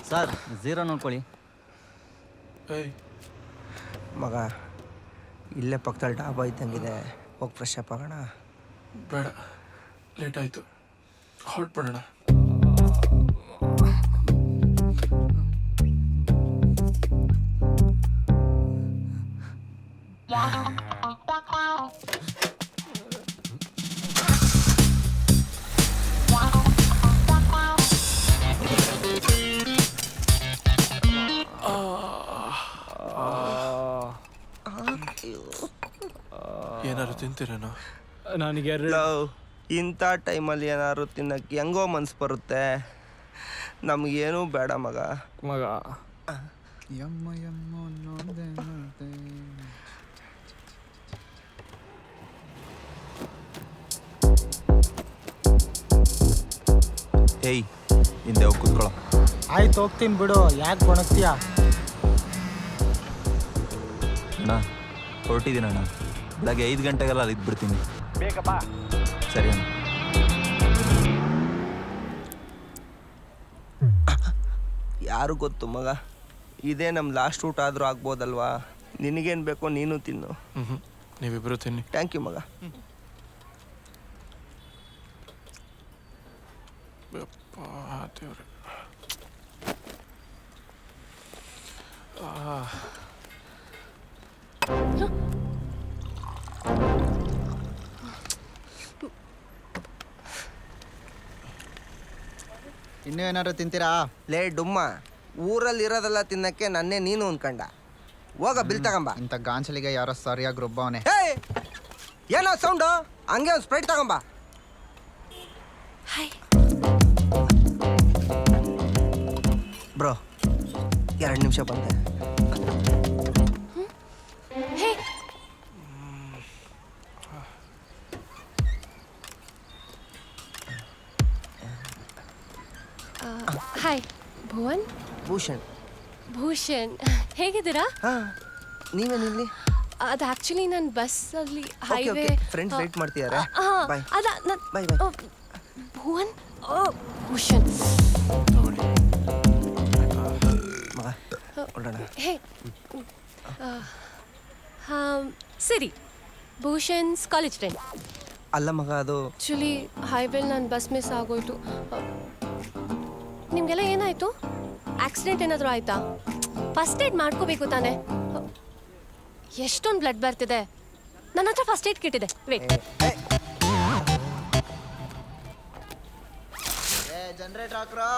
Sir zero ನೋಡ್ಕೊಳ್ಳಿ. ಏಯ್ ಮಗ ಇಲ್ಲೇ ಪಕ್ಕದಲ್ಲಿ ಡಾಬಾ ಇದ್ದಂಗಿದೆ, ಹೋಗಿ ಫ್ರೆಶ್ ಅಪ್ ಆಗೋಣ. ಬೇಡ, ಲೇಟ್ ಆಯಿತು, ಹೊರಟ್ಬಿಡೋಣ. ಏನಾದ್ರು ತಿಂತೀರೇನೋ? ನನಗೆ ಇಂಥ ಟೈಮಲ್ಲಿ ಏನಾದ್ರು ತಿನ್ನಕ್ಕೆ ಹೆಂಗೋ ಮನ್ಸು ಬರುತ್ತೆ. ನಮಗೇನೂ ಬೇಡ ಮಗ. ಮಗ ಏಯ್ ಹಿಂದೆ ಹೋಗಿ ಕೂತ್ಕೊಳ್ಳೋ. ಆಯ್ತು ಹೋಗ್ತೀನಿ ಬಿಡು, ಯಾಕೆ ಗೊಣಗ್ತೀಯ? ಅಣ್ಣ ಹೊರಟಿದ್ದೀನಿ ಅಣ್ಣ, ಬೆಳಗ್ಗೆ 5 ಗಂಟೆಗೆಲ್ಲ ಅಲ್ಲಿ ಇದ್ಬಿಡ್ತೀನಿ. ಬೇಗ ಬಾ. ಸರಿ ಅಣ್ಣ. ಯಾರು ಗೊತ್ತು ಮಗ, ಇದೇ ನಮ್ಮ ಲಾಸ್ಟ್ ಊಟ ಆದರೂ ಆಗ್ಬೋದಲ್ವಾ? ನಿನಗೇನು ಬೇಕೋ ನೀನು ತಿನ್ನು. ನೀವಿಬ್ಬರು ತಿನ್ನಿ. ಥ್ಯಾಂಕ್ ಯು ಮಗ. ದೇವ್ರೆ. ಇನ್ನೂ ಏನಾದ್ರು ತಿಂತೀರಾ? ಲೇ ಡುಮ್ಮ, ಊರಲ್ಲಿ ಇರೋದೆಲ್ಲ ತಿನ್ನಕ್ಕೆ ನನ್ನೇ ನೀನು ಅನ್ಕಂಡ. ಹೋಗ ಬಿಲ್ ತಗೊಂಬ. ಇಂಥ ಗಾಂಚಲಿಗೆ ಯಾರೋ ಸರಿಯಾಗಿ ರುಬ್ಬವನೆ. ಏಯ್ ಏನೋ ಸೌಂಡು? ಹಂಗೆ ಒಂದು ಸ್ಪ್ರೈಟ್ ತಗೊಂಬ. ಬ್ರೋ 2 ನಿಮಿಷ ಬಂದೆ. ಹಾಯ್ ಭುವನ್. ಭೂಷಣ್ ಹೇಗಿದ್ದೀರಾ? ಹಾಂ, ನೀವೇನಿಲ್ಲಿ? ಅದು ಆ್ಯಕ್ಚುಲಿ ನಾನು ಬಸ್ಸಲ್ಲಿ ಹೈವೇ ಫ್ರೆಂಡ್ಸ್ ವೆಯ್ಟ್ ಮಾಡ್ತಿದ್ದಾರೆ. ಬಾಯ್ ಅದ ಬಾಯ್ ಬಾಯ್. ಭುವನ್, ಭೂಷಣ್ ತಗೊಳ್ಳಿ ಮಗ, ಹೊರಡೋಣ. ಹೇ ಸರಿ, ಭೂಷಣ್ಸ್ ಕಾಲೇಜ್ ಫ್ರೆಂಡ್. ಅಲ್ಲ ಮಗ, ಅದು ಆ್ಯಕ್ಚುಲಿ ಹೈವೇಲಿ ನನ್ನ ಬಸ್ ಮಿಸ್ ಆಗೋಯ್ತು. ನಿಮಗೆಲ್ಲ ಏನಾಯಿತು? ಆಕ್ಸಿಡೆಂಟ್ ಏನಾದರೂ ಆಯಿತಾ? ಫಸ್ಟ್ ಏಡ್ ಮಾಡ್ಕೋಬೇಕು ತಾನೆ? ಎಷ್ಟೊಂದು ಬ್ಲಡ್ ಬರ್ತಿದೆ. ನನ್ನ ಹತ್ರ ಫಸ್ಟ್ ಏಡ್ ಕಿಟ್ ಇದೆ. ವೇಟ್. ಜನರೇಟರ್ ಹಾಕ್ರೋ.